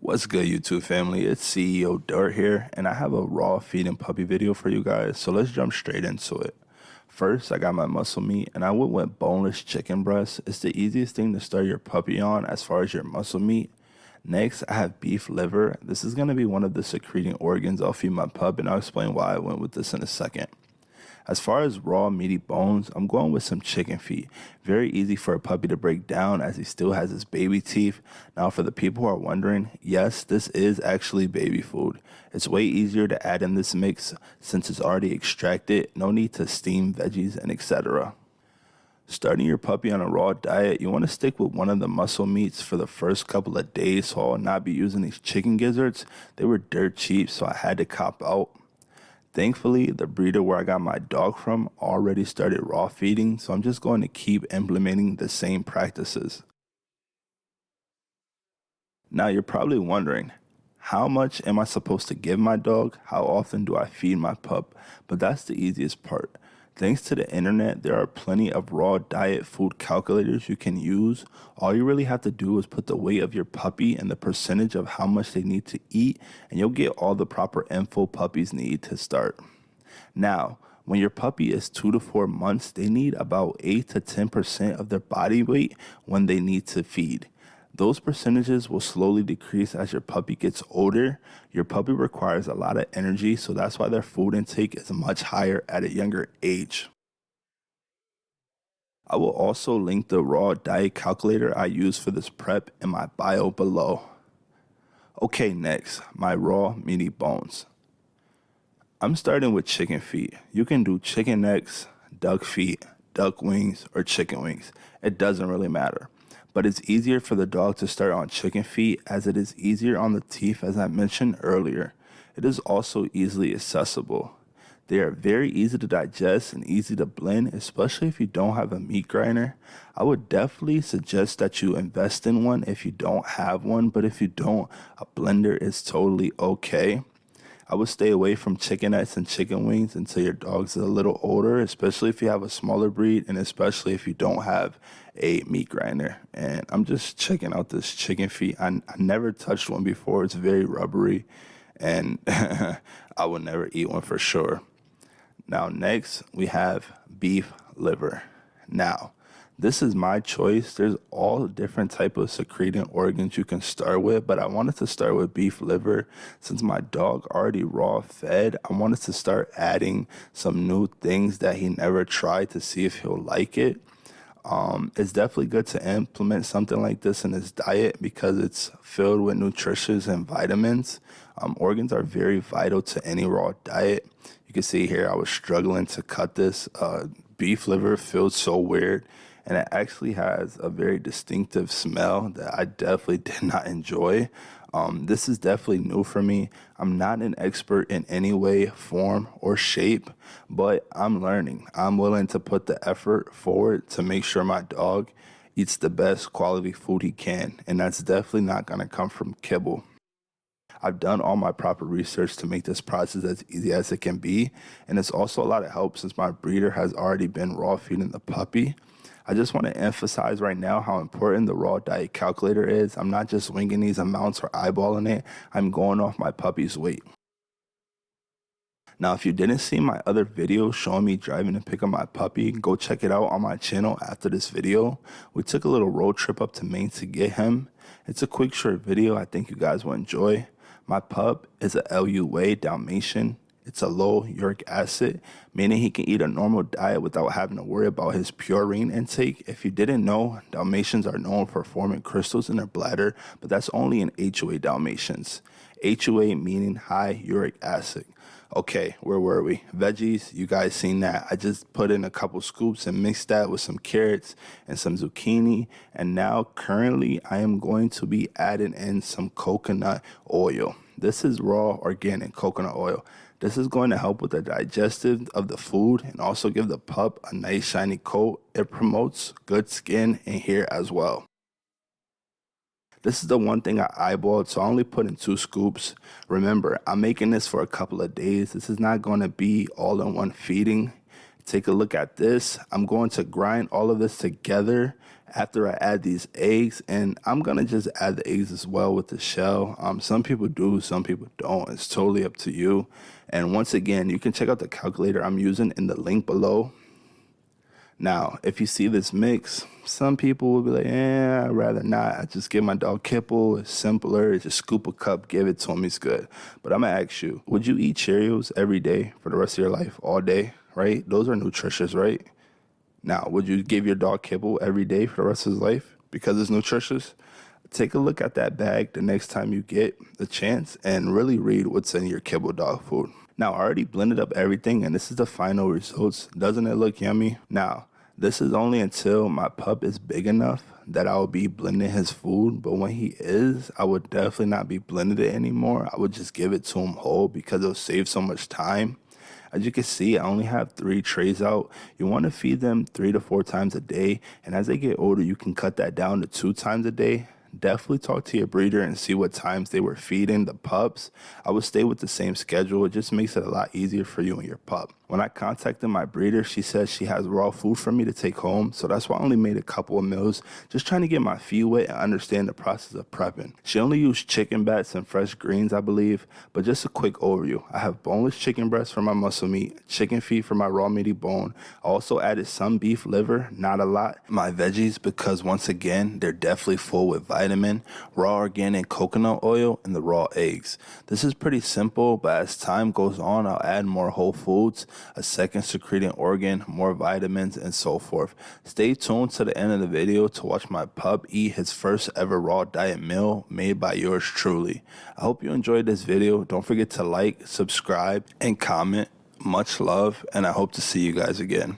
What's good, YouTube family? It's CEO Dirt here, and I have a raw feeding puppy video for you guys, so let's jump straight into it. First, I got my muscle meat, and I went with boneless chicken breast. It's the easiest thing to start your puppy on as far as your muscle meat. Next, I have beef liver. This is going to be one of the secreting organs I'll feed my pup, and I'll explain why I went with this in a second. As far as raw meaty bones, I'm going with some chicken feet. Very easy for a puppy to break down as he still has his baby teeth. Now for the people who are wondering, yes, this is actually baby food. It's way easier to add in this mix since it's already extracted. No need to steam veggies and etc. Starting your puppy on a raw diet, you want to stick with one of the muscle meats for the first couple of days, so I'll not be using these chicken gizzards. They were dirt cheap, so I had to cop out. Thankfully, the breeder where I got my dog from already started raw feeding, so I'm just going to keep implementing the same practices. Now you're probably wondering, how much am I supposed to give my dog? How often do I feed my pup? But that's the easiest part. Thanks to the internet, there are plenty of raw diet food calculators you can use. All you really have to do is put the weight of your puppy and the percentage of how much they need to eat, and you'll get all the proper info puppies need to start. Now, when your puppy is 2 to 4 months, they need about 8 to 10% of their body weight when they need to feed. Those percentages will slowly decrease as your puppy gets older. Your puppy requires a lot of energy, so that's why their food intake is much higher at a younger age. I will also link the raw diet calculator I use for this prep in my bio below. Okay, next, my raw meaty bones. I'm starting with chicken feet. You can do chicken necks, duck feet, duck wings, or chicken wings. It doesn't really matter. But it's easier for the dog to start on chicken feet as it is easier on the teeth as I mentioned earlier. It is also easily accessible. They are very easy to digest and easy to blend, especially if you don't have a meat grinder. I would definitely suggest that you invest in one if you don't have one, but if you don't, a blender is totally okay. I would stay away from chicken necks and chicken wings until your dog's a little older, especially if you have a smaller breed and especially if you don't have a meat grinder. And I'm just checking out this chicken feet. I never touched one before. It's very rubbery and I would never eat one for sure. Now next we have beef liver. Now this is my choice. There's all different type of secreting organs you can start with, but I wanted to start with beef liver. Since my dog already raw fed, I wanted to start adding some new things that he never tried to see if he'll like it. It's definitely good to implement something like this in his diet because it's filled with nutrition and vitamins. Organs are very vital to any raw diet. You can see here I was struggling to cut this. Beef liver feels so weird, and it actually has a very distinctive smell that I definitely did not enjoy. This is definitely new for me. I'm not an expert in any way, form, or shape, but I'm learning. I'm willing to put the effort forward to make sure my dog eats the best quality food he can, and that's definitely not going to come from kibble. I've done all my proper research to make this process as easy as it can be, and it's also a lot of help since my breeder has already been raw feeding the puppy. I just want to emphasize right now how important the raw diet calculator is. I'm not just winging these amounts or eyeballing it. I'm going off my puppy's weight. Now, if you didn't see my other video showing me driving to pick up my puppy, go check it out on my channel after this video. We took a little road trip up to Maine to get him. It's a quick short video I think you guys will enjoy. My pup is a LUA Dalmatian. It's a low uric acid, meaning he can eat a normal diet without having to worry about his purine intake. If you didn't know, Dalmatians are known for forming crystals in their bladder, but that's only in HUA Dalmatians. HUA meaning high uric acid. Okay, where were we? Veggies, you guys seen that. I just put in a couple scoops and mixed that with some carrots and some zucchini. And now currently I am going to be adding in some coconut oil. This is raw organic coconut oil. This is going to help with the digestive of the food and also give the pup a nice shiny coat. It promotes good skin and hair as well. This is the one thing I eyeballed, so I only put in 2 scoops. Remember, I'm making this for a couple of days. This is not going to be all in one feeding. Take a look at this. I'm going to grind all of this together after I add these eggs, and I'm gonna just add the eggs as well with the shell. Some people do, some people don't. It's totally up to you. And once again, you can check out the calculator I'm using in the link below. Now, if you see this mix, some people will be like, I'd rather not. I just give my dog kibble. It's simpler. Just scoop a cup, give it to him. He's good. But I'm going to ask you, would you eat Cheerios every day for the rest of your life, all day, right? Those are nutritious, right? Now, would you give your dog kibble every day for the rest of his life because it's nutritious? Take a look at that bag the next time you get the chance and really read what's in your kibble dog food. Now, I already blended up everything, and this is the final results. Doesn't it look yummy? Now, this is only until my pup is big enough that I will be blending his food. But when he is, I would definitely not be blending it anymore. I would just give it to him whole because it'll save so much time. As you can see, I only have 3 trays out. You want to feed them 3 to 4 times a day. And as they get older, you can cut that down to 2 times a day. Definitely talk to your breeder and see what times they were feeding the pups. I would stay with the same schedule. It just makes it a lot easier for you and your pup. When I contacted my breeder, she said she has raw food for me to take home. So that's why I only made a couple of meals, just trying to get my feet wet and understand the process of prepping. She only used chicken bats and fresh greens, I believe. But just a quick overview. I have boneless chicken breasts for my muscle meat, chicken feet for my raw meaty bone. I also added some beef liver, not a lot. My veggies, because once again, they're definitely full with vitamin, raw organic coconut oil, and the raw eggs. This is pretty simple, but as time goes on, I'll add more whole foods, a second secreting organ, more vitamins, and so forth. Stay tuned to the end of the video to watch my pup eat his first ever raw diet meal made by yours truly. I hope you enjoyed this video. Don't forget to like, subscribe, and comment. Much love, and I hope to see you guys again.